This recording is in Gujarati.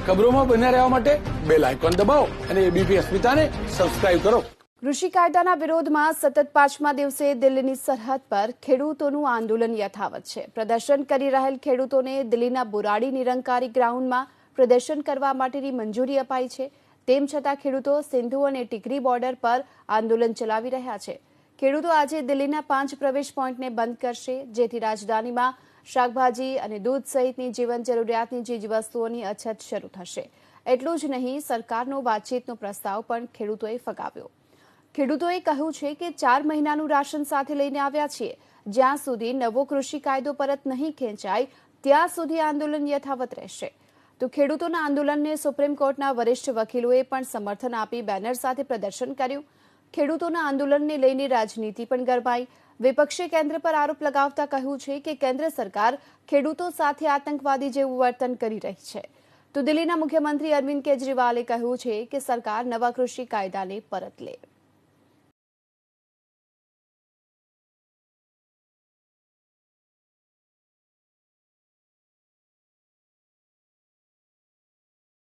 ખબરોમાં બન્યા રહેવા માટે બેલ આઇકોન દબાવો અને એબીપી અસ્મિતાને સબસ્ક્રાઇબ કરો। કૃષિ કાયદાના વિરોધમાં સતત 5મા દિવસે દિલ્હીની સરહદ પર ખેડૂતોનું આંદોલન યથાવત છે। પ્રદર્શન કરી રહેલ ખેડૂતોને દિલ્હીના બોરાડી નિરંકારી ગ્રાઉન્ડમાં પ્રદર્શન કરવા માટેની મંજૂરી અપાઈ છે। તેમ છતાં ખેડૂતો સિંધુ અને ટીકરી બોર્ડર પર આંદોલન ચલાવી રહ્યા છે। ખેડૂતો આજે દિલ્હીના 5 પ્રવેશ પોઈન્ટને બંધ કરશે, જેથી રાજધાનીમાં શાકભાજી અને દૂધ સહિતની જીવન જરૂરિયાતની ચીજવસ્તુઓની અછત શરૂ થશે। એટલું જ નહીં, સરકારનો વાતચીતનો પ્રસ્તાવ પણ ખેડૂતોએ ફગાવ્યો। ખેડૂતોએ કહ્યું છે કે 4 મહિનાનું રાશન સાથે લઈને આવ્યા છીએ। જ્યાં સુધી નવો કૃષિ કાયદો પરત નહીં ખેંચાય ત્યાં સુધી આંદોલન યથાવત રહેશે। તો ખેડૂતોના આંદોલનને સુપ્રીમ કોર્ટના વરિષ્ઠ વકીલોએ પણ સમર્થન આપી બેનર સાથે પ્રદર્શન કર્યું। ખેડૂતોના આંદોલનને લઈને રાજનીતિ પણ ગરમાઈ। વિપક્ષે કેન્દ્ર પર આરોપ લગાવતા કહ્યું છે કે કેન્દ્ર સરકાર ખેડૂતો સાથે આતંકવાદી જેવું વર્તન કરી રહી છે। તો દિલ્હીના મુખ્યમંત્રી અરવિંદ કેજરીવાલે કહ્યું છે કે સરકાર નવા કૃષિ કાયદાને પરત લે।